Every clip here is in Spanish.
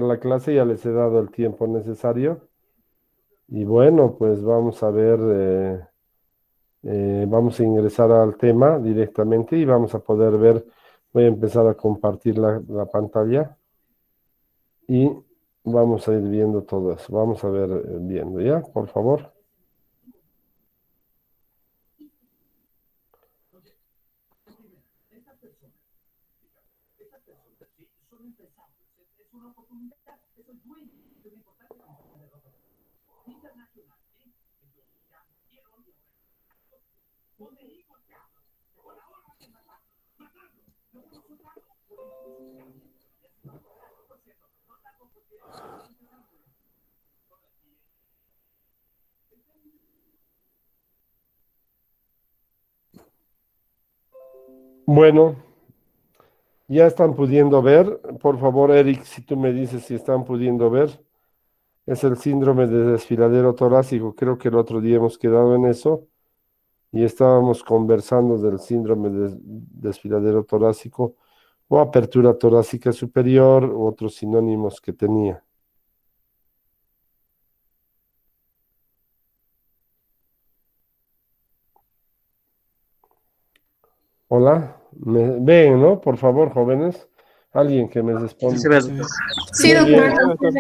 la clase, ya les he dado el tiempo necesario. Y bueno, pues vamos a ver, vamos a ingresar al tema directamente y vamos a poder ver, voy a empezar a compartir la pantalla y vamos a ir viendo todo eso. Vamos a ver, viendo, ¿ya? Por favor. Bueno, ya están pudiendo ver. Por favor, Eric, si tú me dices si están pudiendo ver. Es el síndrome de desfiladero torácico. Creo que el otro día hemos quedado en eso y estábamos conversando del síndrome de desfiladero torácico o apertura torácica superior u otros sinónimos que tenía. Hola, me ven, ¿no? Por favor, jóvenes, alguien que me Sí, responda. se ve. Sí, Muy bien. doctor.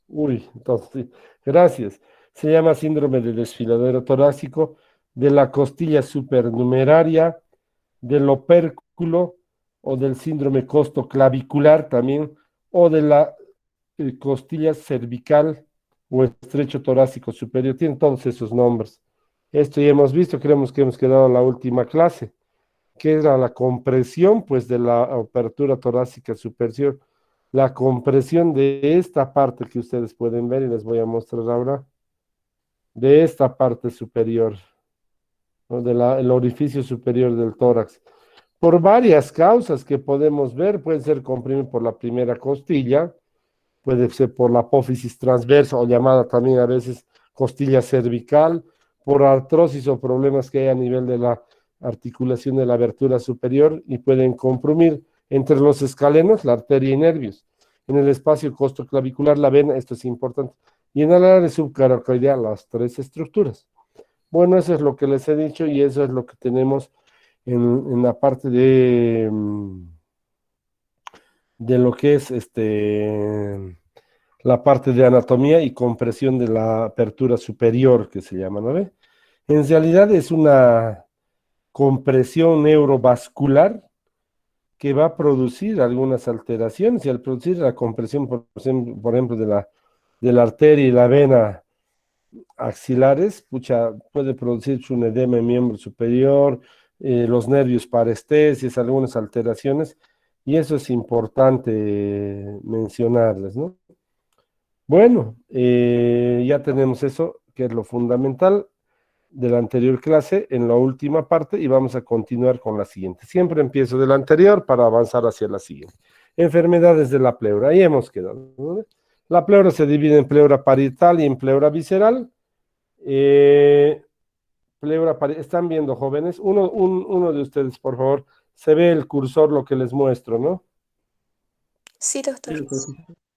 Uy, entonces, sí. Gracias. Se llama síndrome de desfiladero torácico de la costilla supernumeraria, del opérculo o del síndrome costoclavicular también, o de la costilla cervical o estrecho torácico superior. Tienen todos esos nombres. Esto ya hemos visto, creemos que hemos quedado en la última clase, que era la compresión, pues, de la apertura torácica superior. La compresión de esta parte que ustedes pueden ver, y les voy a mostrar ahora, de esta parte superior, ¿no? El orificio superior del tórax. Por varias causas que podemos ver, puede ser comprimido por la primera costilla, puede ser por la apófisis transversa o llamada también a veces costilla cervical, por artrosis o problemas que hay a nivel de la articulación de la abertura superior y pueden comprimir entre los escalenos, la arteria y nervios. En el espacio costoclavicular, la vena, esto es importante, y en el área subcaracoidea, las tres estructuras. Bueno, eso es lo que les he dicho y eso es lo que tenemos en la parte de lo que es la parte de anatomía y compresión de la apertura superior, que se llama, ¿no ve? En realidad es una compresión neurovascular que va a producir algunas alteraciones y al producir la compresión, por ejemplo, de la arteria y la vena axilares, pucha, puede producirse un edema en miembro superior, los nervios parestesias, algunas alteraciones, y eso es importante mencionarles, ¿no? Bueno, ya tenemos eso, que es lo fundamental de la anterior clase en la última parte y vamos a continuar con la siguiente. Siempre empiezo de la anterior para avanzar hacia la siguiente. Enfermedades de la pleura, ahí hemos quedado, ¿no? La pleura se divide en pleura parietal y en pleura visceral. Eh, ¿Están viendo, jóvenes? Uno de ustedes, por favor, se ve el cursor, lo que les muestro, ¿no? Sí, doctor.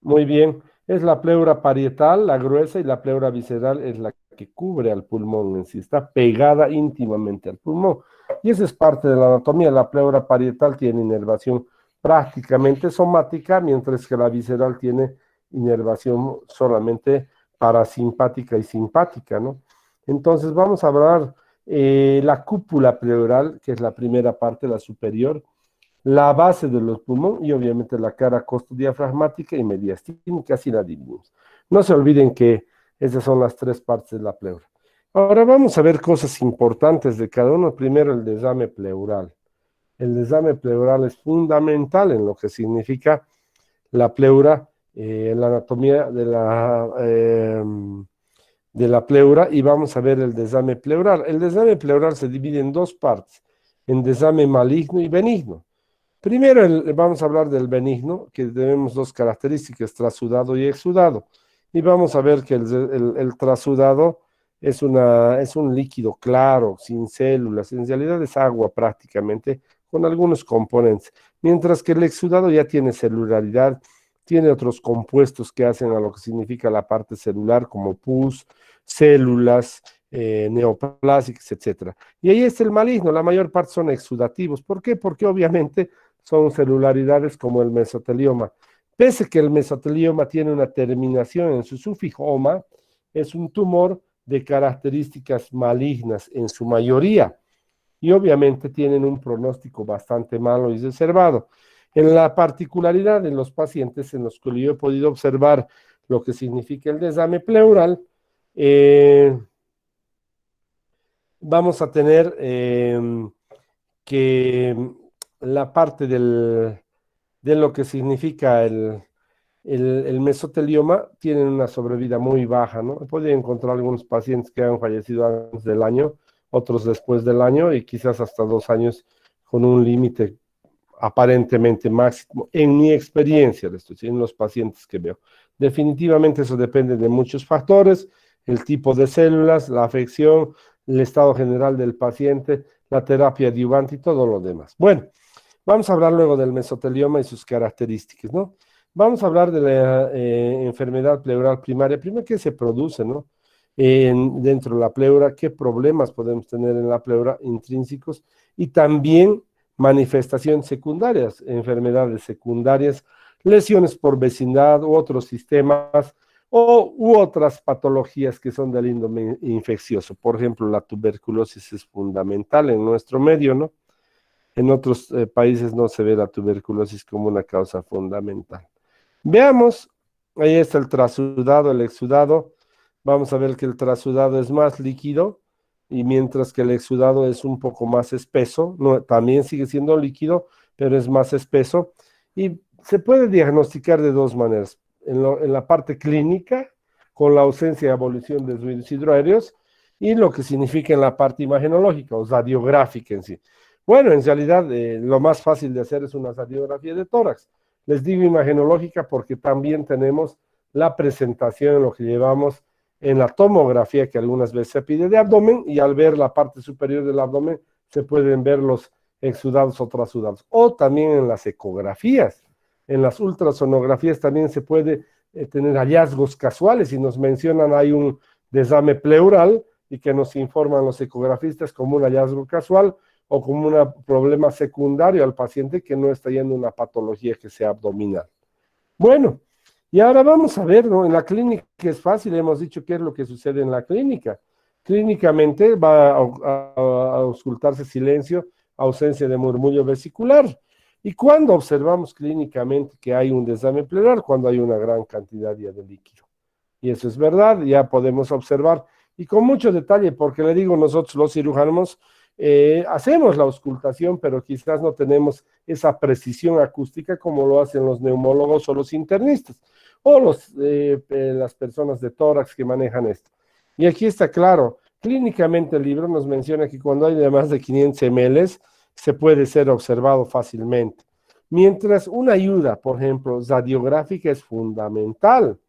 Muy bien. Es la pleura parietal, la gruesa, y la pleura visceral es la que cubre al pulmón en sí, está pegada íntimamente al pulmón. Y esa es parte de la anatomía. La pleura parietal tiene inervación prácticamente somática, mientras que la visceral tiene inervación solamente parasimpática y simpática, ¿no? Entonces vamos a hablar la cúpula pleural, que es la primera parte, la superior, la base de los pulmones y obviamente la cara costodiafragmática y mediastínica, así la dividimos. No se olviden que esas son las tres partes de la pleura. Ahora vamos a ver cosas importantes de cada uno. Primero, el desame pleural. El desame pleural es fundamental en lo que significa la pleura, la anatomía de la pleura, y vamos a ver el desame pleural. El desame pleural se divide en dos partes, en desame maligno y benigno. Primero vamos a hablar del benigno, que tenemos dos características, trasudado y exudado. Y vamos a ver que el trasudado es un líquido claro, sin células, en realidad es agua prácticamente, con algunos componentes. Mientras que el exudado ya tiene celularidad, tiene otros compuestos que hacen a lo que significa la parte celular, como pus, células, neoplásicas, etcétera. Y ahí está el maligno, la mayor parte son exudativos. ¿Por qué? Porque obviamente son celularidades como el mesotelioma. Pese que el mesotelioma tiene una terminación en su sufijo oma, es un tumor de características malignas en su mayoría y obviamente tienen un pronóstico bastante malo y reservado. En la particularidad de los pacientes en los que yo he podido observar lo que significa el desame pleural, vamos a tener que la parte de lo que significa el mesotelioma tienen una sobrevida muy baja, ¿no? He podido encontrar algunos pacientes que han fallecido antes del año, otros después del año y quizás hasta 2 años con un límite aparentemente máximo. En mi experiencia, en los pacientes que veo. Definitivamente eso depende de muchos factores, el tipo de células, la afección, el estado general del paciente, la terapia adyuvante y todo lo demás. Bueno, vamos a hablar luego del mesotelioma y sus características, ¿no? Vamos a hablar de la enfermedad pleural primaria. Primero, ¿qué se produce, no? Dentro de la pleura, qué problemas podemos tener en la pleura intrínsecos y también manifestaciones secundarias, enfermedades secundarias, lesiones por vecindad u otros sistemas u otras patologías que son del índole infeccioso. Por ejemplo, la tuberculosis es fundamental en nuestro medio, ¿no? En otros países no se ve la tuberculosis como una causa fundamental. Veamos, ahí está el trasudado, el exudado. Vamos a ver que el trasudado es más líquido y mientras que el exudado es un poco más espeso, no, también sigue siendo líquido, pero es más espeso y se puede diagnosticar de dos maneras. En la parte clínica, con la ausencia de abolición de fluidos hidroaéreos y lo que significa en la parte imagenológica o radiográfica en sí. Bueno, en realidad lo más fácil de hacer es una radiografía de tórax. Les digo imagenológica porque también tenemos la presentación en lo que llevamos en la tomografía que algunas veces se pide de abdomen y al ver la parte superior del abdomen se pueden ver los exudados o trasudados. O también en las ecografías, en las ultrasonografías también se puede tener hallazgos casuales y nos mencionan hay un desame pleural y que nos informan los ecografistas como un hallazgo casual o como un problema secundario al paciente que no está yendo una patología que sea abdominal. Bueno, y ahora vamos a ver, ¿no? En la clínica es fácil, hemos dicho qué es lo que sucede en la clínica. Clínicamente va a auscultarse silencio, ausencia de murmullo vesicular. ¿Y cuándo observamos clínicamente que hay un desame pleural? Cuando hay una gran cantidad de líquido. Y eso es verdad, ya podemos observar. Y con mucho detalle, porque le digo, nosotros los cirujanos hacemos la auscultación, pero quizás no tenemos esa precisión acústica como lo hacen los neumólogos o los internistas, o las personas de tórax que manejan esto. Y aquí está claro, clínicamente el libro nos menciona que cuando hay de más de 500 ml se puede ser observado fácilmente. Mientras una ayuda, por ejemplo, radiográfica es fundamental,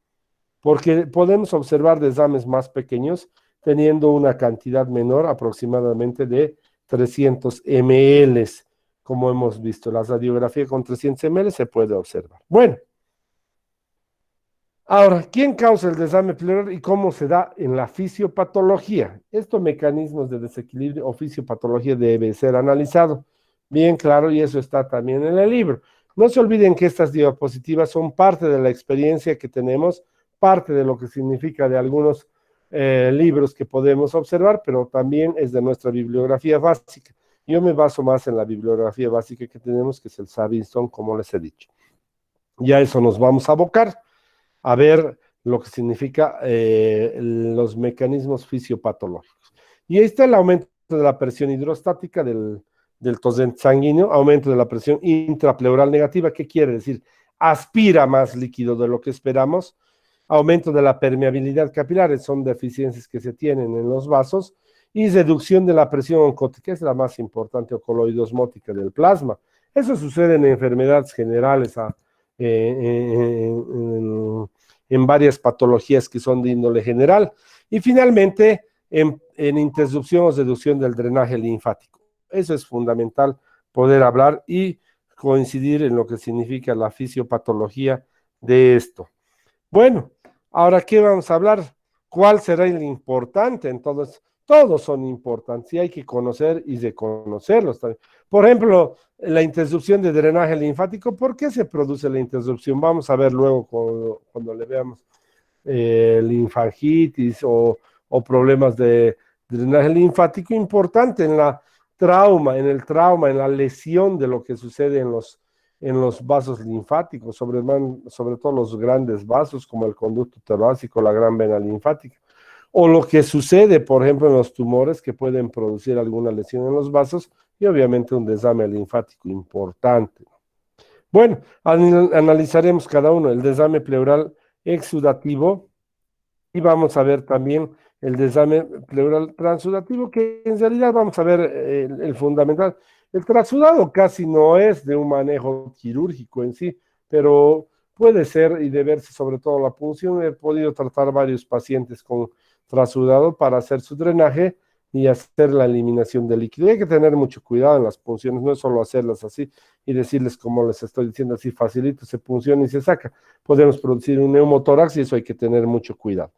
porque podemos observar desames más pequeños teniendo una cantidad menor, aproximadamente de 300 ml, como hemos visto. La radiografía con 300 ml se puede observar. Bueno, ahora, ¿quién causa el desame pleural y cómo se da en la fisiopatología? Estos mecanismos de desequilibrio o fisiopatología debe ser analizado bien claro y eso está también en el libro. No se olviden que estas diapositivas son parte de la experiencia que tenemos, parte de lo que significa de algunos libros que podemos observar, pero también es de nuestra bibliografía básica. Yo me baso más en la bibliografía básica que tenemos, que es el Savinson, como les he dicho. Ya a eso nos vamos a abocar, a ver lo que significa los mecanismos fisiopatológicos. Y ahí está el aumento de la presión hidrostática del torrente sanguíneo, aumento de la presión intrapleural negativa. ¿Qué quiere decir? Aspira más líquido de lo que esperamos, aumento de la permeabilidad capilar, son deficiencias que se tienen en los vasos, y reducción de la presión oncótica, es la más importante, o coloidosmótica del plasma. Eso sucede en enfermedades generales, en varias patologías que son de índole general. Y finalmente, en interrupción o reducción del drenaje linfático. Eso es fundamental poder hablar y coincidir en lo que significa la fisiopatología de esto. Bueno, ahora, ¿qué vamos a hablar? ¿Cuál será el importante? Entonces, todos son importantes y hay que conocer y reconocerlos también. Por ejemplo, la interrupción de drenaje linfático, ¿por qué se produce la interrupción? Vamos a ver luego cuando le veamos linfangitis o problemas de drenaje linfático, importante en el trauma, en la lesión de lo que sucede en los vasos linfáticos, sobre todo los grandes vasos como el conducto torácico, la gran vena linfática, o lo que sucede, por ejemplo, en los tumores que pueden producir alguna lesión en los vasos y obviamente un desame linfático importante. Bueno, analizaremos cada uno, el desame pleural exudativo, y vamos a ver también el desame pleural transudativo, que en realidad vamos a ver el fundamental. El transudado casi no es de un manejo quirúrgico en sí, pero puede ser y deberse sobre todo a la punción. He podido tratar varios pacientes con transudado para hacer su drenaje y hacer la eliminación del líquido. Y hay que tener mucho cuidado en las punciones, no es solo hacerlas así y decirles como les estoy diciendo así facilito, se punciona y se saca. Podemos producir un neumotórax y eso hay que tener mucho cuidado.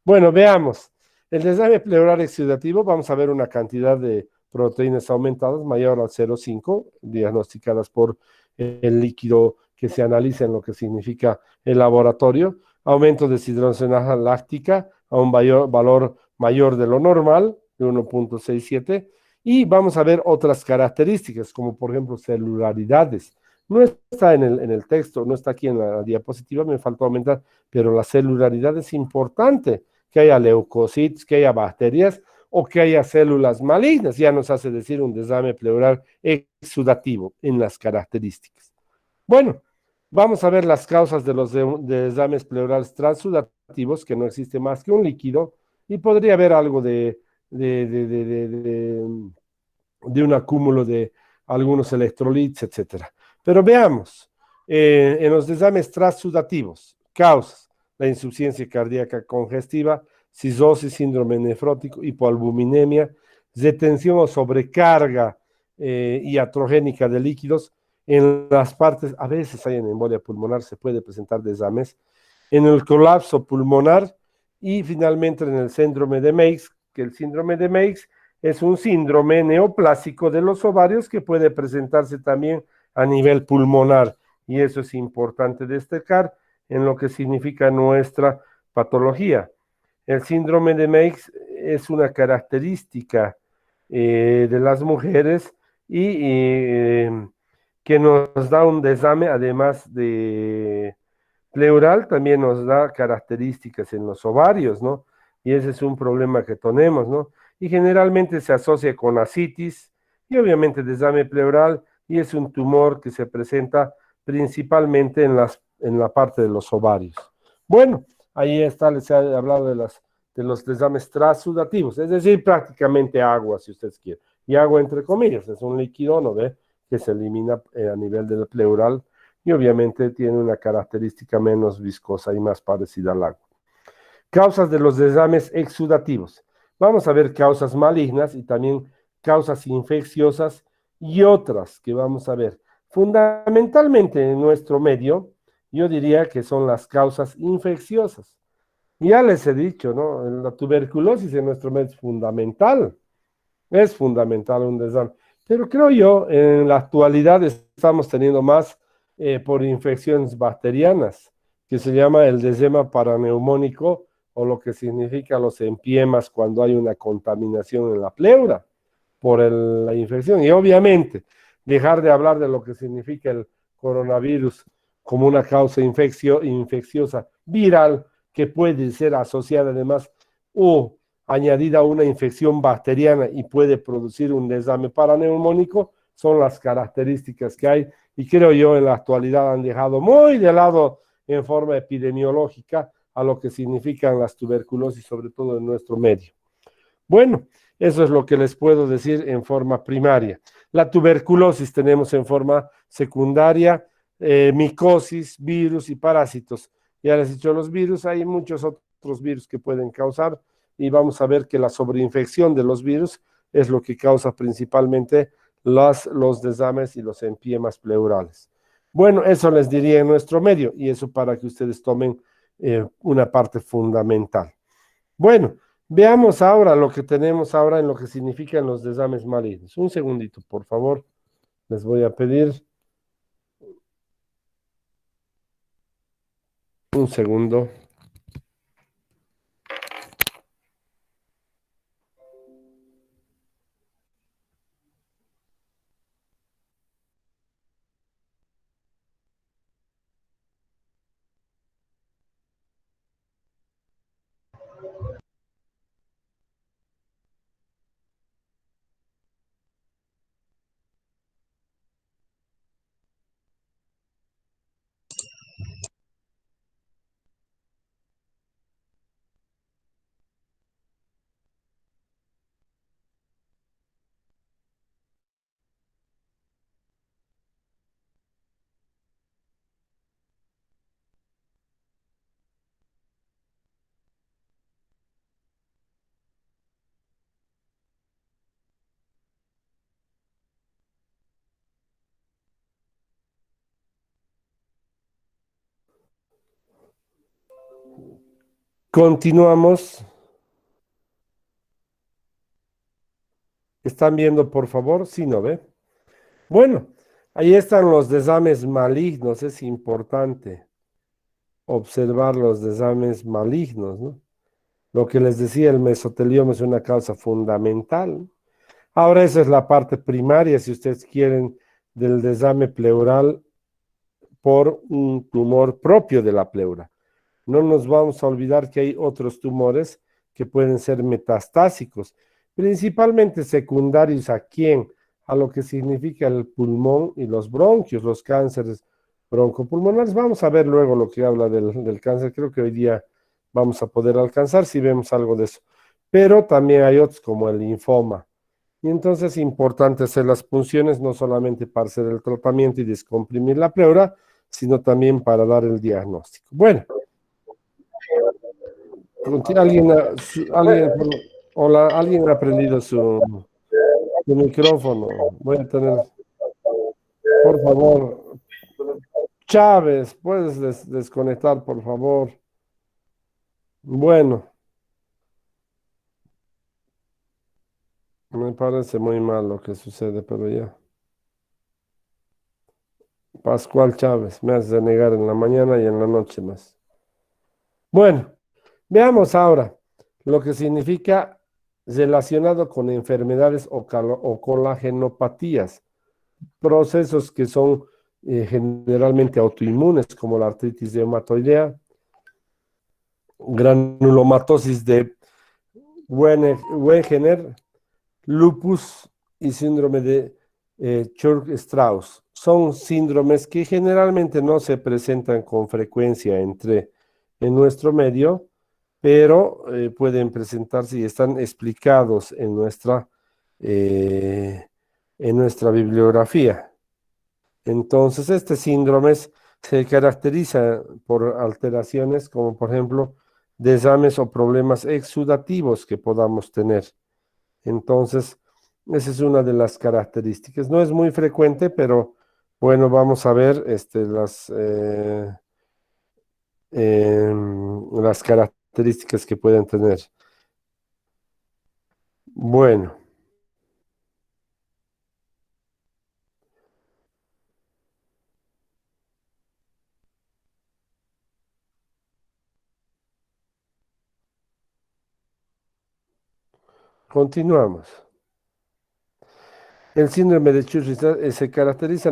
Bueno, veamos. El desame pleural exudativo, vamos a ver una cantidad de proteínas aumentadas mayor al 0,5, diagnosticadas por el líquido que se analiza en lo que significa el laboratorio, aumento de deshidrogenasa láctica a un valor mayor de lo normal, de 1,67, y vamos a ver otras características, como por ejemplo celularidades. No está en el texto, no está aquí en la diapositiva, me faltó aumentar, pero la celularidad es importante, que haya leucocitos, que haya bacterias o que haya células malignas, ya nos hace decir un desame pleural exudativo en las características. Bueno, vamos a ver las causas de los desames pleurales transudativos, que no existe más que un líquido, y podría haber algo de un acúmulo de algunos electrolitos, etcétera. Pero veamos, en los desames transudativos, causas, la insuficiencia cardíaca congestiva, cistosis, síndrome nefrótico, hipoalbuminemia, retención o sobrecarga iatrogénica de líquidos. En las partes, a veces hay en embolia pulmonar, se puede presentar desames, en el colapso pulmonar y finalmente en el síndrome de Meigs, que el síndrome de Meigs es un síndrome neoplásico de los ovarios que puede presentarse también a nivel pulmonar, y eso es importante destacar en lo que significa nuestra patología. El síndrome de Meigs es una característica de las mujeres y que nos da un desame, además de pleural, también nos da características en los ovarios, ¿no? Y ese es un problema que tenemos, ¿no? Y generalmente se asocia con ascitis y obviamente desame pleural, y es un tumor que se presenta principalmente en la parte de los ovarios. Bueno, ahí está, les he hablado de los desames transudativos, es decir, prácticamente agua, si ustedes quieren. Y agua entre comillas, es un líquido, ¿no ve? Que se elimina a nivel del pleural y obviamente tiene una característica menos viscosa y más parecida al agua. Causas de los desames exudativos. Vamos a ver causas malignas y también causas infecciosas y otras que vamos a ver. Fundamentalmente en nuestro medio, yo diría que son las causas infecciosas. Ya les he dicho, ¿no? La tuberculosis en nuestro medio es fundamental un desame. Pero creo yo, en la actualidad estamos teniendo más por infecciones bacterianas, que se llama el desema paraneumónico, o lo que significa los empiemas cuando hay una contaminación en la pleura por la infección. Y obviamente, dejar de hablar de lo que significa el coronavirus como una causa infecciosa viral que puede ser asociada además o añadida a una infección bacteriana y puede producir un desame paraneumónico, son las características que hay, y creo yo en la actualidad han dejado muy de lado en forma epidemiológica a lo que significan las tuberculosis, sobre todo en nuestro medio. Bueno, eso es lo que les puedo decir en forma primaria. La tuberculosis tenemos en forma secundaria, micosis, virus y parásitos. Ya les he dicho los virus, hay muchos otros virus que pueden causar, y vamos a ver que la sobreinfección de los virus es lo que causa principalmente los desames y los empiemas pleurales. Bueno, eso les diría en nuestro medio y eso para que ustedes tomen una parte fundamental. Bueno, veamos ahora lo que tenemos ahora en lo que significan los desmanes malignos. Un segundito, por favor, les voy a pedir un segundo. Continuamos. ¿Están viendo, por favor? Sí, ¿no ve? Bueno, ahí están los desmanes malignos. Es importante observar los desmanes malignos, ¿no? Lo que les decía, el mesotelioma es una causa fundamental. Ahora, esa es la parte primaria, si ustedes quieren, del desame pleural por un tumor propio de la pleura. No nos vamos a olvidar que hay otros tumores que pueden ser metastásicos, principalmente secundarios a quién, a lo que significa el pulmón y los bronquios, los cánceres broncopulmonares. Vamos a ver luego lo que habla del cáncer. Creo que hoy día vamos a poder alcanzar si vemos algo de eso. Pero también hay otros como el linfoma. Y entonces es importante hacer las punciones no solamente para hacer el tratamiento y descomprimir la pleura, sino también para dar el diagnóstico. Bueno, alguien, hola, alguien ha prendido su micrófono. Voy a tener, por favor, Chávez, puedes desconectar, por favor. Bueno, me parece muy mal lo que sucede, pero ya. Pascual Chávez, me hace negar en la mañana y en la noche más. Bueno, veamos ahora lo que significa relacionado con enfermedades o colagenopatías, procesos que son generalmente autoinmunes, como la artritis reumatoidea, granulomatosis de Wegener, lupus y síndrome de Churg-Strauss. Son síndromes que generalmente no se presentan con frecuencia en nuestro medio, pero pueden presentarse y están explicados en nuestra bibliografía. Entonces, este síndrome se caracteriza por alteraciones como, por ejemplo, desames o problemas exudativos que podamos tener. Entonces, esa es una de las características. No es muy frecuente, pero bueno, vamos a ver las características que pueden tener. Bueno, continuamos. El síndrome de Church se caracteriza,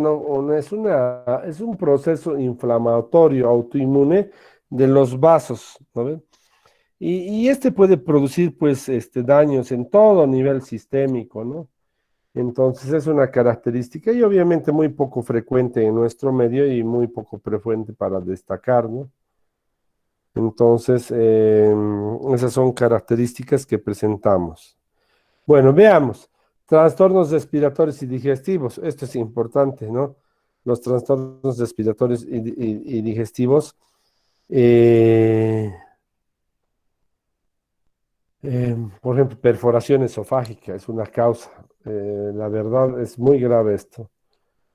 es un proceso inflamatorio autoinmune de los vasos, ¿no ven? Y este puede producir, pues, daños en todo nivel sistémico, ¿no? Entonces es una característica y obviamente muy poco frecuente en nuestro medio y muy poco frecuente para destacar, ¿no? Entonces, esas son características que presentamos. Bueno, veamos. Trastornos respiratorios y digestivos. Esto es importante, ¿no? Los trastornos respiratorios y digestivos. eh, por ejemplo, perforación esofágica es una causa. La verdad es muy grave esto.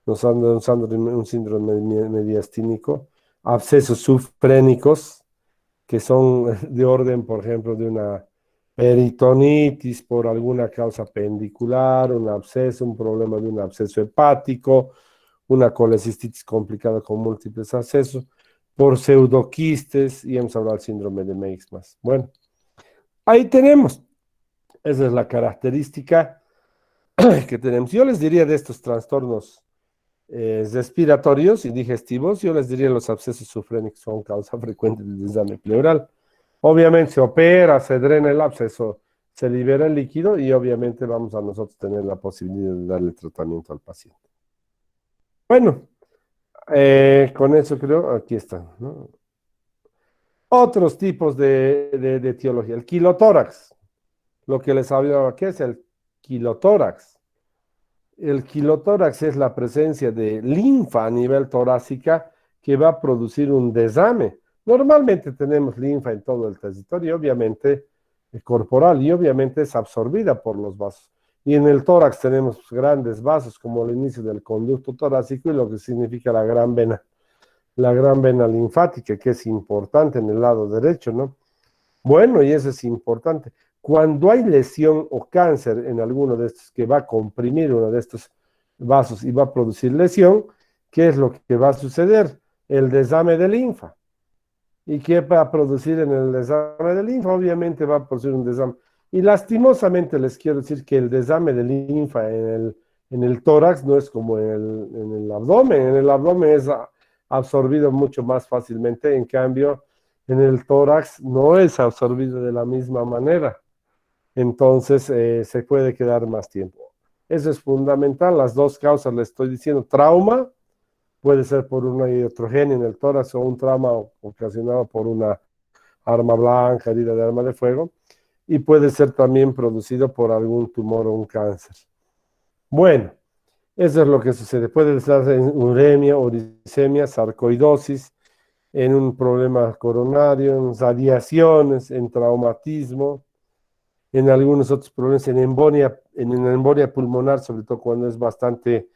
un síndrome mediastínico, abscesos subfrénicos, que son de orden, por ejemplo, de una peritonitis por alguna causa pendicular, un absceso, un problema de un absceso hepático, una colecistitis complicada con múltiples abscesos, por pseudoquistes, y hemos hablado del síndrome de Meigs más. Bueno, ahí tenemos. Esa es la característica que tenemos. Yo les diría de estos trastornos respiratorios y digestivos, yo les diría los abscesos sufrénicos son causa frecuente del desdame pleural. Obviamente se opera, se drena el absceso, se libera el líquido y obviamente vamos a nosotros tener la posibilidad de darle tratamiento al paciente. Bueno, con eso creo, aquí están, ¿no? Otros tipos de etiología. El quilotórax, lo que les hablaba, ¿qué es el quilotórax? El quilotórax es la presencia de linfa a nivel torácica que va a producir un desame. Normalmente tenemos linfa en todo el territorio, obviamente corporal, y obviamente es absorbida por los vasos. Y en el tórax tenemos grandes vasos, como el inicio del conducto torácico y lo que significa la gran vena linfática, que es importante en el lado derecho, ¿no? Bueno, y eso es importante. Cuando hay lesión o cáncer en alguno de estos que va a comprimir uno de estos vasos y va a producir lesión, ¿qué es lo que va a suceder? El desame de linfa. ¿Y qué va a producir en el desame de linfa? Obviamente va a producir un desame. Y lastimosamente les quiero decir que el desame de linfa en el tórax no es como en el abdomen. En el abdomen es absorbido mucho más fácilmente, en cambio en el tórax no es absorbido de la misma manera. Entonces se puede quedar más tiempo. Eso es fundamental. Las dos causas le estoy diciendo: trauma, puede ser por una iatrogenia en el tórax o un trauma ocasionado por una arma blanca, herida de arma de fuego, y puede ser también producido por algún tumor o un cáncer. Bueno, eso es lo que sucede. Puede estar en uremia, uricemia, sarcoidosis, en un problema coronario, en radiaciones, en traumatismo, en algunos otros problemas, en embolia pulmonar, sobre todo cuando es bastante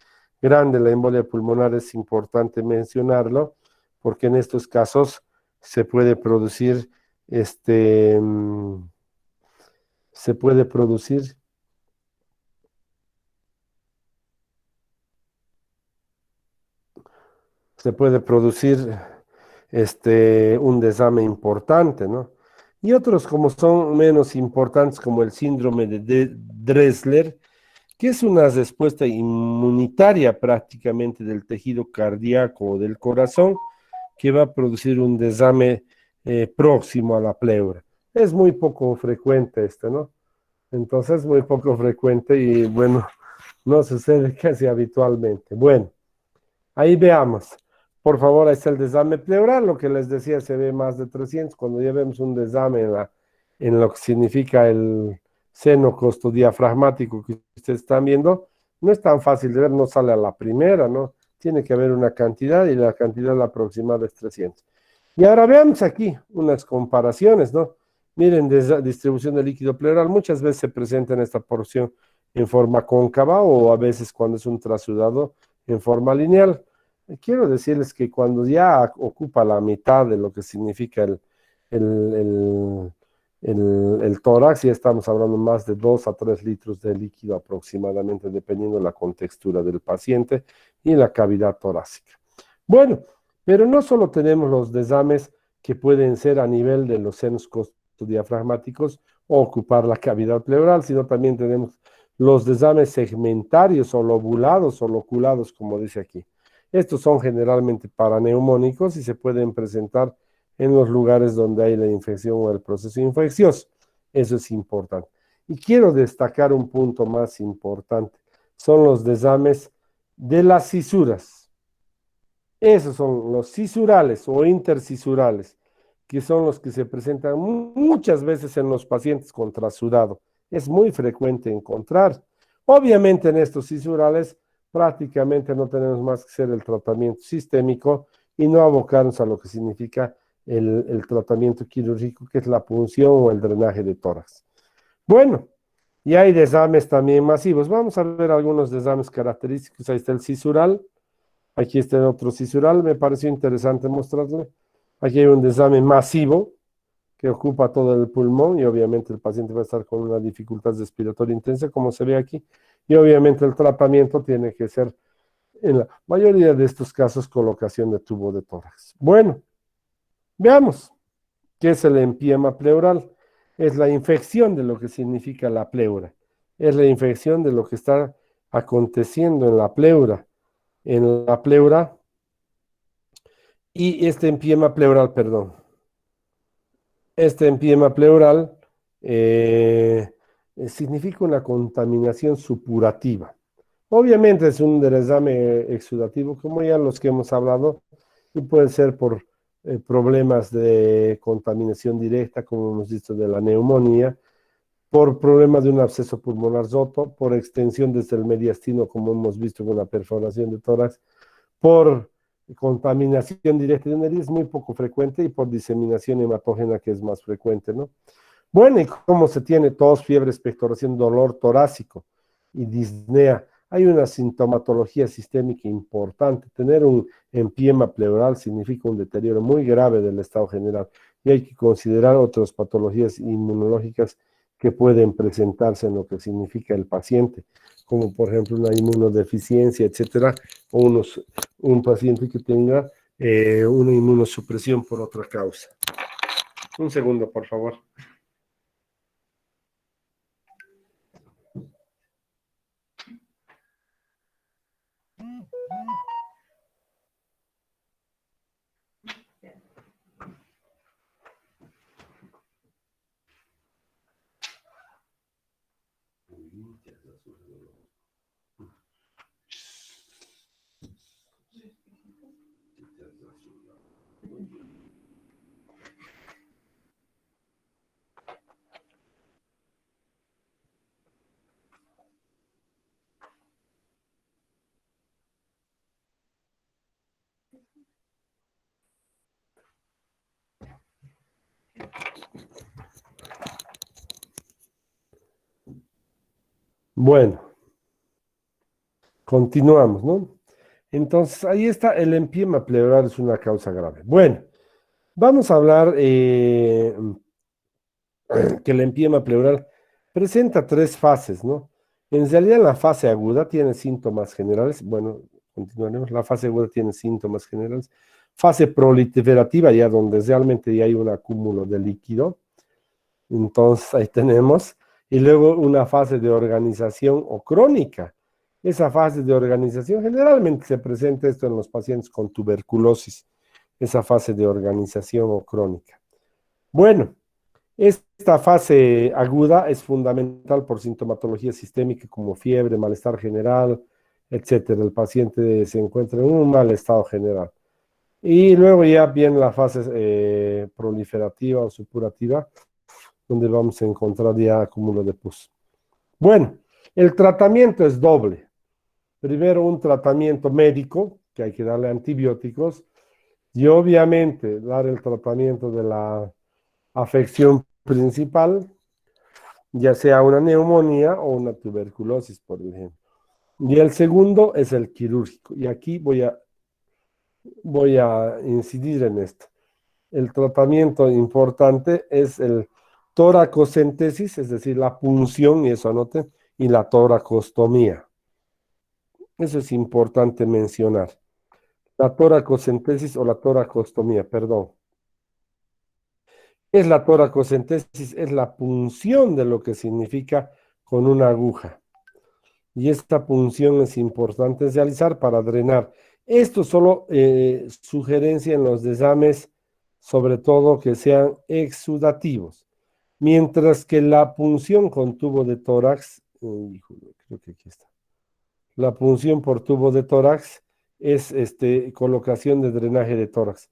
grande la embolia pulmonar, es importante mencionarlo, porque en estos casos se puede producir, se puede producir un desame importante, ¿no? Y otros como son menos importantes, como el síndrome de Dressler, que es una respuesta inmunitaria prácticamente del tejido cardíaco o del corazón, que va a producir un desame próximo a la pleura. Es muy poco frecuente esto, ¿no? Entonces, muy poco frecuente y bueno, no sucede casi habitualmente. Bueno, ahí veamos. Por favor, ahí está el desame pleural, lo que les decía, se ve más de 300. Cuando ya vemos un desame en lo que significa el seno costodiafragmático que ustedes están viendo, no es tan fácil de ver, no sale a la primera, ¿no? Tiene que haber una cantidad y la cantidad aproximada es 300. Y ahora veamos aquí unas comparaciones, ¿no? Miren, distribución de líquido pleural, muchas veces se presenta en esta porción en forma cóncava o a veces cuando es un trasudado en forma lineal. Quiero decirles que cuando ya ocupa la mitad de lo que significa el, el tórax, ya estamos hablando más de 2 a 3 litros de líquido aproximadamente, dependiendo de la contextura del paciente y la cavidad torácica. Bueno, pero no solo tenemos los desames que pueden ser a nivel de los senos costodiafragmáticos o ocupar la cavidad pleural, sino también tenemos los desames segmentarios o lobulados o loculados, como dice aquí. Estos son generalmente paraneumónicos y se pueden presentar en los lugares donde hay la infección o el proceso infeccioso. Eso es importante. Y quiero destacar un punto más importante. Son los desames de las cisuras. Esos son los cisurales o intercisurales, que son los que se presentan muchas veces en los pacientes con trasudado. Es muy frecuente encontrar. Obviamente en estos cisurales prácticamente no tenemos más que hacer el tratamiento sistémico y no abocarnos a lo que significa el tratamiento quirúrgico, que es la punción o el drenaje de tórax. Bueno, y hay desames también masivos. Vamos a ver algunos desames característicos. Ahí está el cisural, Aquí está el otro cisural, me pareció interesante mostrarle. Aquí hay un desame masivo que ocupa todo el pulmón y obviamente el paciente va a estar con una dificultad respiratoria intensa, como se ve aquí. Y obviamente el tratamiento tiene que ser, en la mayoría de estos casos, colocación de tubo de tórax. Bueno, veamos qué es el empiema pleural. Es la infección de lo que significa la pleura. Es la infección de lo que está aconteciendo en la pleura. En la pleura y este empiema pleural, perdón. Este empiema pleural significa una contaminación supurativa. Obviamente es un desame exudativo, como ya los que hemos hablado, y puede ser por problemas de contaminación directa, como hemos visto de la neumonía, por problemas de un absceso pulmonar roto, por extensión desde el mediastino, como hemos visto con la perforación de tórax, por contaminación directa de una herida es muy poco frecuente y por diseminación hematógena que es más frecuente, ¿no? Bueno, ¿y cómo se tiene tos, fiebre, expectoración, dolor torácico y disnea? Hay una sintomatología sistémica importante. Tener un empiema pleural significa un deterioro muy grave del estado general y hay que considerar otras patologías inmunológicas que pueden presentarse en lo que significa el paciente, como por ejemplo una inmunodeficiencia, etcétera, o un paciente que tenga una inmunosupresión por otra causa. Un segundo, por favor. Bueno, continuamos, ¿no? Entonces, ahí está, el empiema pleural es una causa grave. Bueno, vamos a hablar que el empiema pleural presenta tres fases, ¿no? En realidad, la fase aguda tiene síntomas generales. Bueno, continuaremos. La fase aguda tiene síntomas generales. Fase proliferativa, ya donde realmente ya hay un acúmulo de líquido. Entonces, ahí tenemos. Y luego una fase de organización o crónica. Esa fase de organización, generalmente se presenta esto en los pacientes con tuberculosis, esa fase de organización o crónica. Bueno, esta fase aguda es fundamental por sintomatología sistémica como fiebre, malestar general, etcétera. El paciente se encuentra en un mal estado general. Y luego ya viene la fase proliferativa o supurativa, donde vamos a encontrar ya acúmulo de pus. Bueno, el tratamiento es doble. Primero un tratamiento médico, que hay que darle antibióticos, y obviamente dar el tratamiento de la afección principal, ya sea una neumonía o una tuberculosis, por ejemplo. Y el segundo es el quirúrgico. Y aquí voy a incidir en esto. El tratamiento importante es el toracocentesis, es decir, la punción, y eso anoten, y la toracostomía. Eso es importante mencionar. La toracocentesis o la toracostomía, perdón. ¿Qué es la toracocentesis? Es la punción de lo que significa con una aguja. Y esta punción es importante realizar para drenar. Esto solo sugerencia en los desames, sobre todo que sean exudativos. Mientras que la punción con tubo de tórax, creo que aquí está. La punción por tubo de tórax es colocación de drenaje de tórax.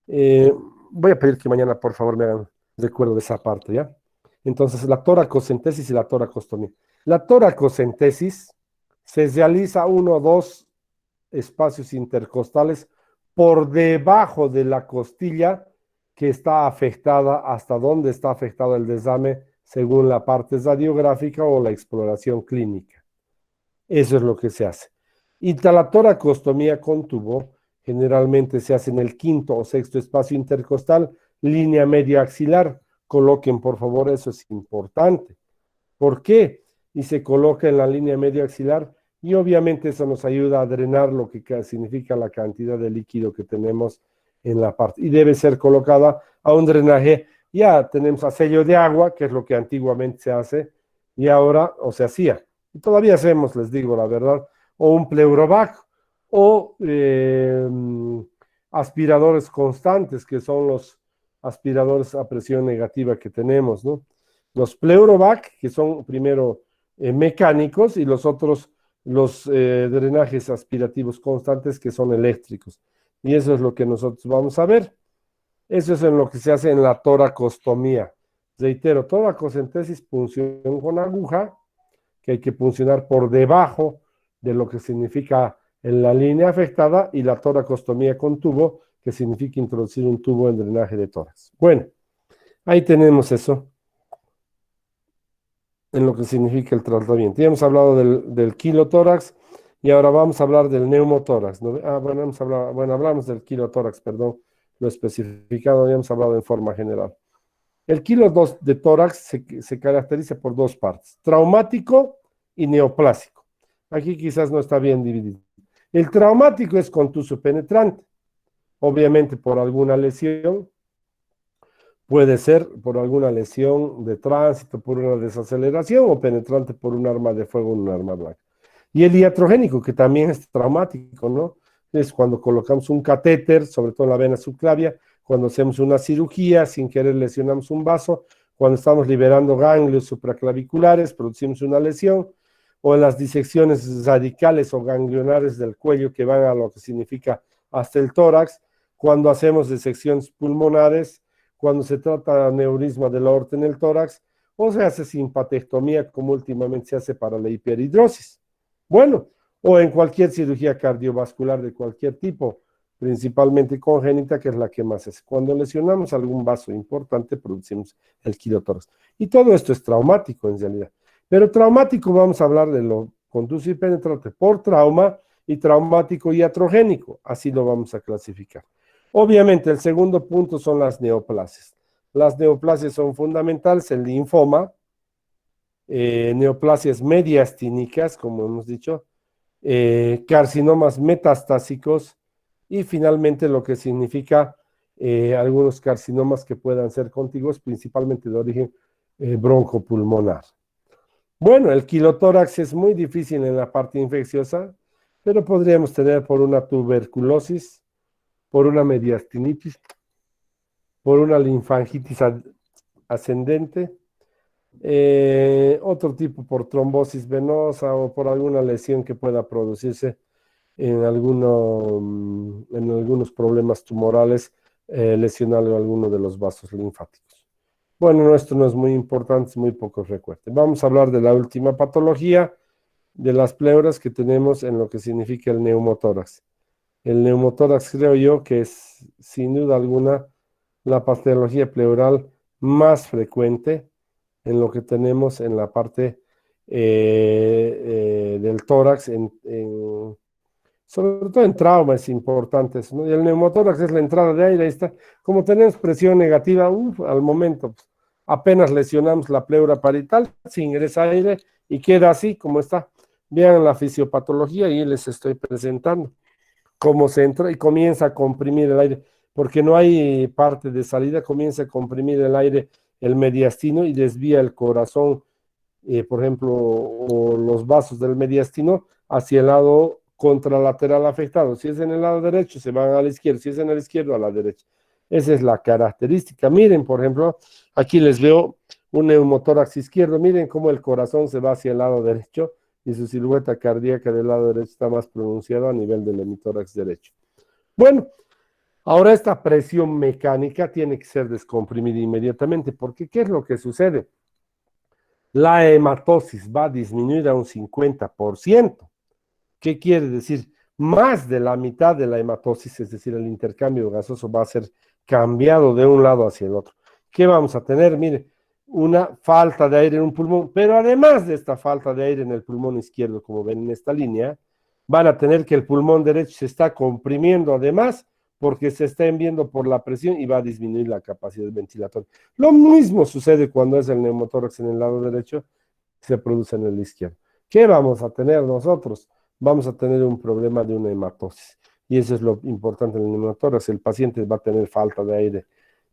Voy a pedir que mañana, por favor, me hagan recuerdo de esa parte, ¿ya? Entonces, la toracocentesis y la toracostomía. La toracocentesis se realiza uno o dos espacios intercostales por debajo de la costilla que está afectada, hasta donde está afectado el desame, según la parte radiográfica o la exploración clínica. Eso es lo que se hace. Y la toracostomía con tubo generalmente se hace en el quinto o sexto espacio intercostal, línea media axilar. Coloquen, por favor, eso es importante. ¿Por qué? Y se coloca en la línea media axilar y obviamente eso nos ayuda a drenar lo que significa la cantidad de líquido que tenemos en la parte. Y debe ser colocada a un drenaje. Ya tenemos a sello de agua, que es lo que antiguamente se hace, y ahora, o se hacía. Y todavía hacemos, les digo la verdad, o un pleurovac, o aspiradores constantes, que son los aspiradores a presión negativa que tenemos, ¿no? Los pleurovac, que son primero mecánicos, y los otros, los drenajes aspirativos constantes, que son eléctricos. Y eso es lo que nosotros vamos a ver. Eso es en lo que se hace en la toracostomía. Reitero, toracocentesis, punción con aguja, que hay que puncionar por debajo de lo que significa en la línea afectada, y la toracostomía con tubo, que significa introducir un tubo en drenaje de tórax. Bueno, ahí tenemos eso en lo que significa el tratamiento. Ya hemos hablado del kilotórax y ahora vamos a hablar del neumotórax, ¿no? Bueno, hablamos del kilotórax, perdón, lo especificado, ya hemos hablado en forma general. El kilo de tórax se caracteriza por dos partes, traumático y neoplásico. Aquí quizás no está bien dividido. El traumático es contuso penetrante, obviamente por alguna lesión. Puede ser por alguna lesión de tránsito, por una desaceleración, o penetrante por un arma de fuego o un arma blanca. Y el iatrogénico, que también es traumático, ¿no? Es cuando colocamos un catéter, sobre todo en la vena subclavia, cuando hacemos una cirugía, sin querer lesionamos un vaso, cuando estamos liberando ganglios supraclaviculares, producimos una lesión, o en las disecciones radicales o ganglionares del cuello, que van a lo que significa hasta el tórax, cuando hacemos disecciones pulmonares, cuando se trata de aneurisma de la aorta en el tórax, o se hace simpatectomía, como últimamente se hace para la hiperhidrosis. Bueno, o en cualquier cirugía cardiovascular de cualquier tipo, principalmente congénita, que es la que más es. Cuando lesionamos algún vaso importante, producimos el kilotórax. Y todo esto es traumático en realidad. Pero traumático, vamos a hablar de lo contuso y penetrante por trauma, y traumático iatrogénico, así lo vamos a clasificar. Obviamente, el segundo punto son las neoplasias. Las neoplasias son fundamentales, el linfoma, neoplasias mediastínicas, como hemos dicho, carcinomas metastásicos, y finalmente lo que significa algunos carcinomas que puedan ser contiguos, principalmente de origen broncopulmonar. Bueno, el kilotórax es muy difícil en la parte infecciosa, pero podríamos tener por una tuberculosis, por una mediastinitis, por una linfangitis ascendente, otro tipo por trombosis venosa, o por alguna lesión que pueda producirse en algunos problemas tumorales, lesionando alguno de los vasos linfáticos. Bueno, esto no es muy importante, es muy poco frecuente. Vamos a hablar de la última patología de las pleuras que tenemos en lo que significa el neumotórax. El neumotórax, creo yo, que es sin duda alguna la patología pleural más frecuente en lo que tenemos en la parte del tórax, sobre todo en traumas importantes, ¿no? Y el neumotórax es la entrada de aire, ahí está. Como tenemos presión negativa, al momento, pues, apenas lesionamos la pleura parietal, se ingresa aire y queda así como está. Vean la fisiopatología y les estoy presentando cómo se entra y comienza a comprimir el aire, porque no hay parte de salida, comienza a comprimir el aire el mediastino y desvía el corazón, por ejemplo, o los vasos del mediastino hacia el lado contralateral afectado. Si es en el lado derecho, se van a la izquierda; si es en el izquierdo, a la derecha. Esa es la característica. Miren, por ejemplo, aquí les veo un neumotórax izquierdo. Miren cómo el corazón se va hacia el lado derecho y su silueta cardíaca del lado derecho está más pronunciada a nivel del hemitórax derecho. Bueno, ahora esta presión mecánica tiene que ser descomprimida inmediatamente, porque ¿qué es lo que sucede? La hematosis va a disminuir a un 50%. ¿Qué quiere decir? Más de la mitad de la hematosis, es decir, el intercambio gasoso, va a ser cambiado de un lado hacia el otro. ¿Qué vamos a tener? Mire, una falta de aire en un pulmón, pero además de esta falta de aire en el pulmón izquierdo, como ven en esta línea, van a tener que el pulmón derecho se está comprimiendo además porque se está enviando por la presión y va a disminuir la capacidad ventilatoria. Lo mismo sucede cuando es el neumotórax en el lado derecho, se produce en el izquierdo. ¿Qué vamos a tener nosotros? Vamos a tener un problema de una hematosis. Y eso es lo importante en el neumotórax. El paciente va a tener falta de aire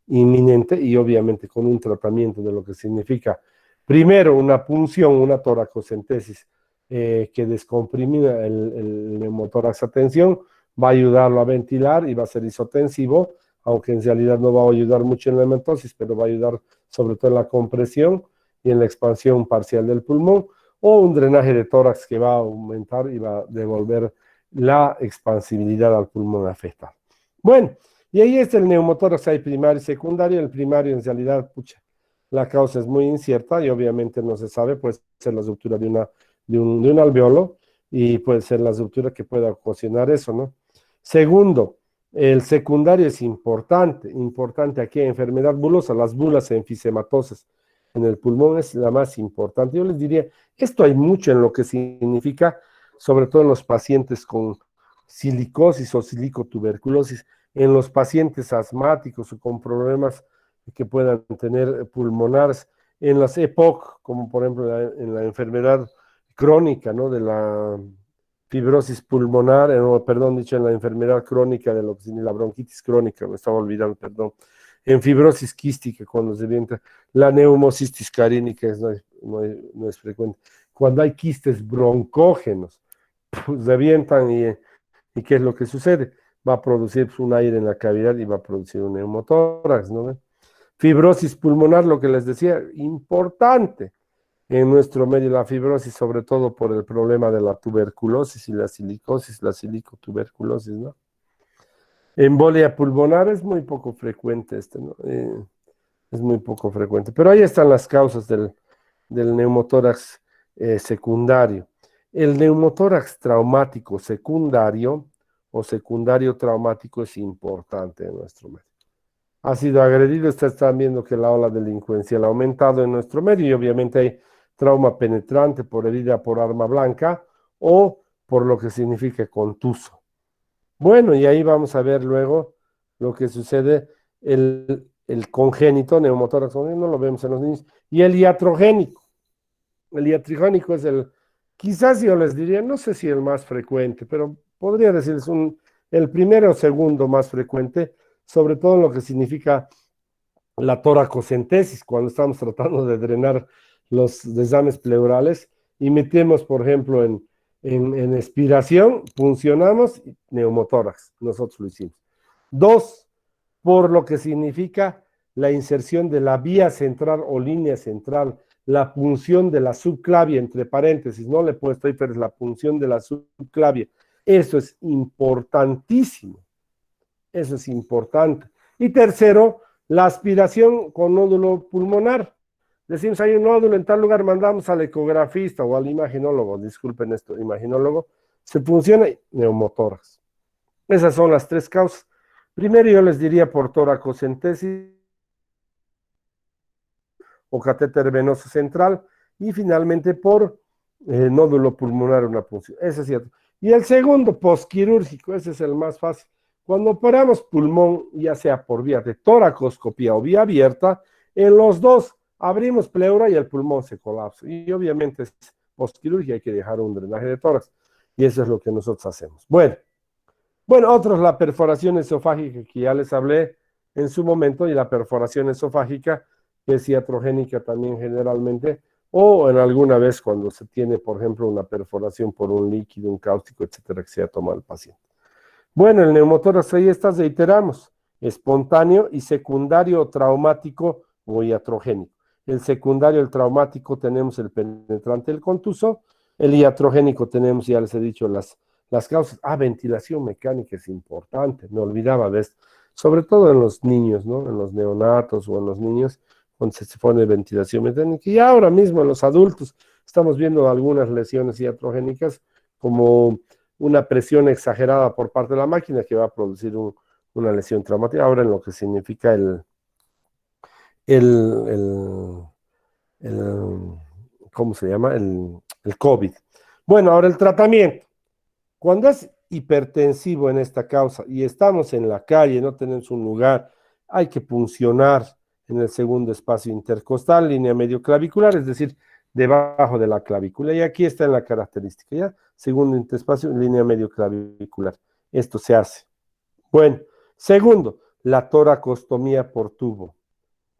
inminente y obviamente con un tratamiento de lo que significa, primero, una punción, una toracocentesis que descomprimida el neumotórax a tensión, va a ayudarlo a ventilar y va a ser isotensivo, aunque en realidad no va a ayudar mucho en la hematosis, pero va a ayudar sobre todo en la compresión y en la expansión parcial del pulmón, o un drenaje de tórax que va a aumentar y va a devolver la expansibilidad al pulmón afectado. Bueno, y ahí está el neumotórax, hay primario y secundario. El primario en realidad, pucha, la causa es muy incierta y obviamente no se sabe, puede ser la ruptura de un alveolo y puede ser la ruptura que pueda ocasionar eso, ¿no? Segundo, el secundario es importante aquí, enfermedad bulosa, las bulas enfisematosas en el pulmón es la más importante. Yo les diría, esto hay mucho en lo que significa, sobre todo en los pacientes con silicosis o silicotuberculosis, en los pacientes asmáticos o con problemas que puedan tener pulmonares, en las EPOC, como por ejemplo en la enfermedad crónica, ¿no? De la fibrosis pulmonar, perdón, dicho en la enfermedad crónica de lo que la bronquitis crónica, me estaba olvidando, perdón, en fibrosis quística, cuando se viene la neumocistis carínica, no es frecuente. Cuando hay quistes broncógenos, pues revientan y ¿qué es lo que sucede? Va a producir un aire en la cavidad y va a producir un neumotórax, ¿no? Fibrosis pulmonar, lo que les decía, importante en nuestro medio la fibrosis, sobre todo por el problema de la tuberculosis y la silicosis, la silicotuberculosis, ¿no? Embolia pulmonar es muy poco frecuente ¿no? Es muy poco frecuente. Pero ahí están las causas del neumotórax secundario. El neumotórax traumático secundario o secundario traumático es importante en nuestro medio. Ha sido agredido, están viendo que la ola delincuencial ha aumentado en nuestro medio y obviamente hay trauma penetrante por herida por arma blanca o por lo que significa contuso. Bueno, y ahí vamos a ver luego lo que sucede, el congénito neumotórax, no lo vemos en los niños, y el iatrogénico. El iatrogénico es quizás yo les diría, no sé si el más frecuente, pero podría decir es el primero o segundo más frecuente, sobre todo en lo que significa la toracocentesis, cuando estamos tratando de drenar los desmanes pleurales y metemos, por ejemplo, en expiración, puncionamos, neumotórax, nosotros lo hicimos. Dos, por lo que significa la inserción de la vía central o línea central, la punción de la subclavia, entre paréntesis, no le he puesto ahí, pero es la punción de la subclavia. Eso es importantísimo. Eso es importante. Y tercero, la aspiración con nódulo pulmonar. Decimos, hay un nódulo en tal lugar, mandamos al ecografista o al imaginólogo, disculpen esto, imaginólogo, se funciona neumotórax. Esas son las tres causas. Primero yo les diría por toracocentesis o catéter venoso central y finalmente por nódulo pulmonar, una punción. Eso es cierto. Y el segundo, posquirúrgico, ese es el más fácil. Cuando operamos pulmón, ya sea por vía de toracoscopía o vía abierta, en los dos abrimos pleura y el pulmón se colapsa. Y obviamente es posquirúrgica, hay que dejar un drenaje de tórax. Y eso es lo que nosotros hacemos. Bueno, otros, la perforación esofágica que ya les hablé en su momento, y la perforación esofágica, que es iatrogénica también generalmente, o en alguna vez cuando se tiene, por ejemplo, una perforación por un líquido, un cáustico, etcétera, que se ha tomado el paciente. Bueno, el neumotórax, ahí estas reiteramos, espontáneo y secundario traumático o iatrogénico. El secundario, el traumático, tenemos el penetrante, el contuso. El iatrogénico tenemos, ya les he dicho, las causas. Ventilación mecánica es importante, me olvidaba de esto. Sobre todo en los niños, ¿no? En los neonatos o en los niños, cuando se pone ventilación mecánica. Y ahora mismo en los adultos estamos viendo algunas lesiones iatrogénicas como una presión exagerada por parte de la máquina que va a producir una lesión traumática. Ahora en lo que significa el el, ¿cómo se llama? El COVID. Bueno, ahora el tratamiento. Cuando es hipertensivo en esta causa y estamos en la calle, no tenemos un lugar, hay que puncionar en el segundo espacio intercostal, línea medio clavicular, es decir, debajo de la clavícula. Y aquí está en la característica, ¿ya? Segundo interespacio, línea medio clavicular. Esto se hace. Bueno, segundo, la toracostomía por tubo.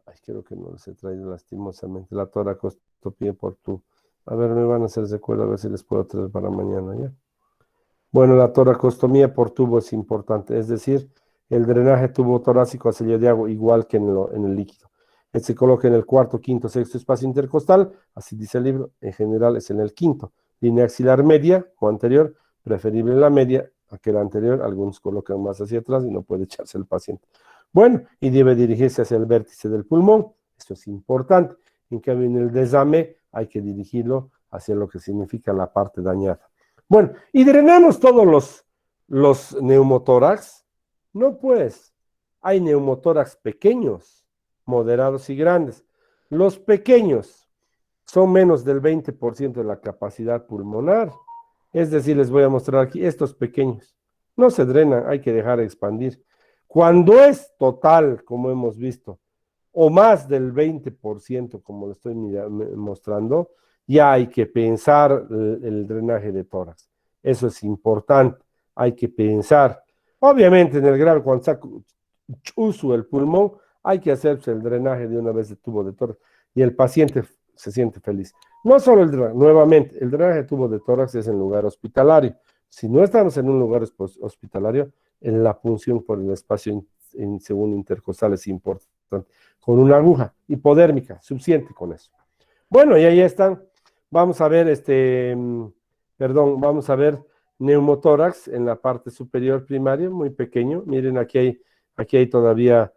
Ay, creo que no les he traído lastimosamente la toracostomía por tubo. A ver, me van a hacer recuerdo, a ver si les puedo traer para mañana, ¿ya? Bueno, la toracostomía por tubo es importante, es decir, el drenaje tubo torácico a sello de agua igual que en el líquido. Se coloca en el cuarto, quinto, sexto espacio intercostal, así dice el libro, en general es en el quinto. Línea axilar media o anterior, preferible la media a que la anterior, algunos colocan más hacia atrás y no puede echarse el paciente. Bueno, y debe dirigirse hacia el vértice del pulmón, eso es importante. En cambio, en el desame hay que dirigirlo hacia lo que significa la parte dañada. Bueno, y drenamos todos los neumotórax. No, pues, hay neumotórax pequeños, moderados y grandes. Los pequeños son menos del 20% de la capacidad pulmonar. Es decir, les voy a mostrar aquí estos pequeños. No se drenan, hay que dejar expandir. Cuando es total, como hemos visto, o más del 20%, como lo estoy mostrando, ya hay que pensar el drenaje de tórax. Eso es importante, hay que pensar. Obviamente, en el grave, cuando está uso el pulmón, hay que hacerse el drenaje de una vez de tubo de tórax y el paciente se siente feliz. No solo el drenaje, nuevamente, el drenaje de tubo de tórax es en lugar hospitalario. Si no estamos en un lugar hospitalario, en la punción por el espacio en segundo intercostal es importante, con una aguja hipodérmica, suficiente con eso. Bueno, y ahí están. Vamos a ver vamos a ver neumotórax en la parte superior primaria, muy pequeño. Miren, aquí hay todavía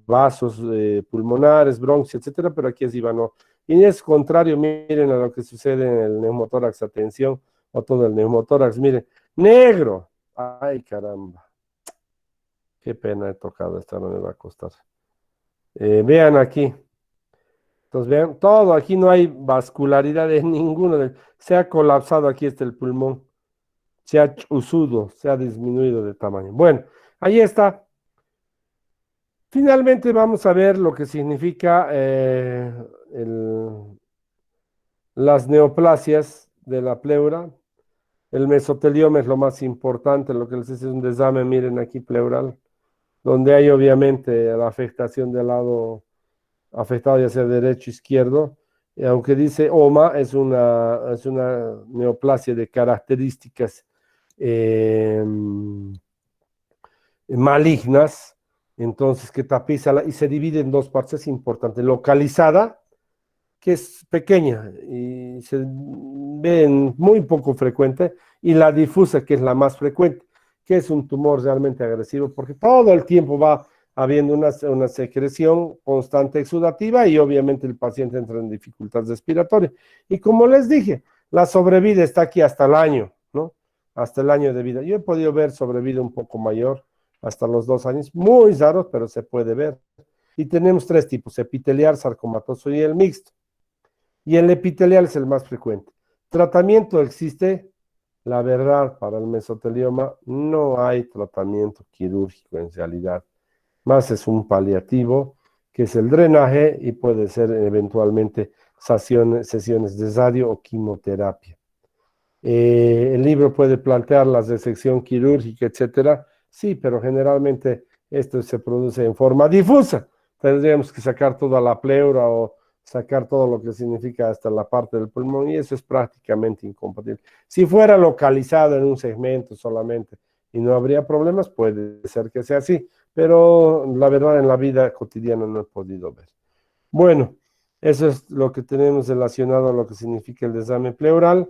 vasos pulmonares, bronquios, etcétera, pero aquí es no. Y es contrario, miren a lo que sucede en el neumotórax, atención, o todo el neumotórax, miren, negro. Ay, caramba. Qué pena he tocado, esta no me va a costar. Vean aquí. Entonces, vean, todo, aquí no hay vascularidad de ninguno. Se ha colapsado aquí el pulmón, se ha usudo, se ha disminuido de tamaño. Bueno, ahí está. Finalmente vamos a ver lo que significa las neoplasias de la pleura. El mesotelioma es lo más importante, lo que les dice es un desame, miren aquí pleural, donde hay obviamente la afectación del lado afectado ya sea derecho o izquierdo, aunque dice OMA, es una neoplasia de características eh, malignas, entonces que tapiza y se divide en dos partes, es importante, localizada, que es pequeña y se ve muy poco frecuente, y la difusa, que es la más frecuente, que es un tumor realmente agresivo, porque todo el tiempo va habiendo una secreción constante exudativa y obviamente el paciente entra en dificultades respiratorias. Y como les dije, la sobrevida está aquí hasta el año, ¿no? Hasta el año de vida. Yo he podido ver sobrevida un poco mayor, hasta los 2 años, muy raros, pero se puede ver. Y tenemos tres tipos, epitelial, sarcomatoso y el mixto. Y el epitelial es el más frecuente. Tratamiento existe, la verdad, para el mesotelioma no hay tratamiento quirúrgico en realidad, más es un paliativo, que es el drenaje y puede ser eventualmente sesiones de radio o quimioterapia. El libro puede plantear la resección quirúrgica, etcétera. Sí, pero generalmente esto se produce en forma difusa. Tendríamos que sacar toda la pleura o sacar todo lo que significa hasta la parte del pulmón y eso es prácticamente incompatible. Si fuera localizado en un segmento solamente y no habría problemas, puede ser que sea así, pero la verdad en la vida cotidiana no he podido ver. Bueno, eso es lo que tenemos relacionado a lo que significa el desame pleural.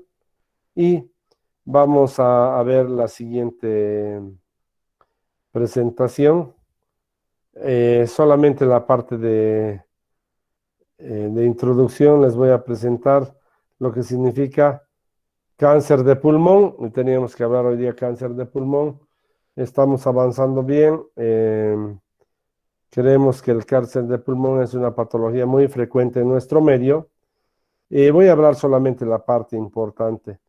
Y vamos a ver la siguiente presentación. Solamente la parte de introducción les voy a presentar lo que significa cáncer de pulmón. Y teníamos que hablar hoy día cáncer de pulmón. Estamos avanzando bien. Creemos que el cáncer de pulmón es una patología muy frecuente en nuestro medio. Voy a hablar solamente de la parte importante.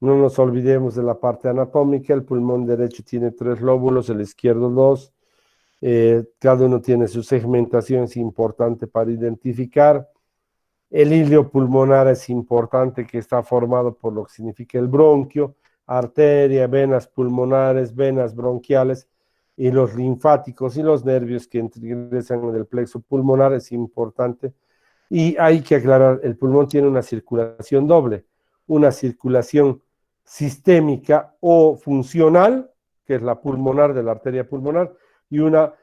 No nos olvidemos de la parte anatómica. El pulmón derecho tiene 3 lóbulos, el izquierdo 2. Cada uno tiene su segmentación, es importante para identificar. El hilo pulmonar es importante, que está formado por lo que significa el bronquio, arteria, venas pulmonares, venas bronquiales y los linfáticos y los nervios que ingresan en el plexo pulmonar es importante. Y hay que aclarar, el pulmón tiene una circulación doble, una circulación sistémica o funcional, que es la pulmonar de la arteria pulmonar, y una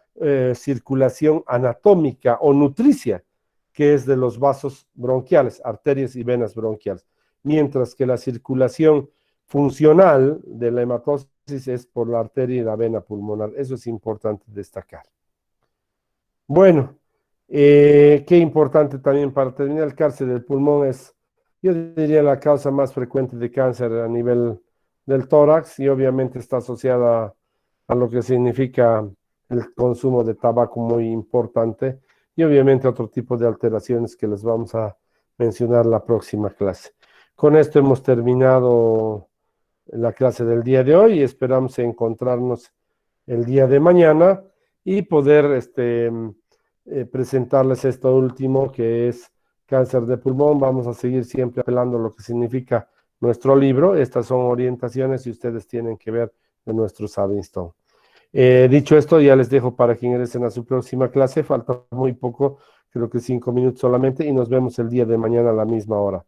circulación anatómica o nutricia, que es de los vasos bronquiales, arterias y venas bronquiales, mientras que la circulación funcional de la hematosis es por la arteria y la vena pulmonar. Eso es importante destacar. Bueno, qué importante también para terminar, el cáncer del pulmón es, yo diría, la causa más frecuente de cáncer a nivel del tórax y obviamente está asociada a lo que significa el consumo de tabaco muy importante y obviamente otro tipo de alteraciones que les vamos a mencionar la próxima clase. Con esto hemos terminado la clase del día de hoy y esperamos encontrarnos el día de mañana y poder presentarles esto último, que es cáncer de pulmón. Vamos a seguir siempre apelando a lo que significa nuestro libro. Estas son orientaciones y ustedes tienen que ver de nuestro Savingstone. Dicho esto, ya les dejo para que ingresen a su próxima clase. Falta muy poco, creo que 5 minutos solamente, y nos vemos el día de mañana a la misma hora.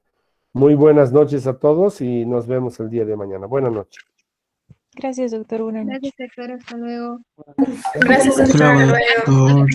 Muy buenas noches a todos y nos vemos el día de mañana. Buenas noches. Gracias, doctor. Buenas noches. Gracias, doctor. Hasta luego. Gracias, doctor. Hasta luego.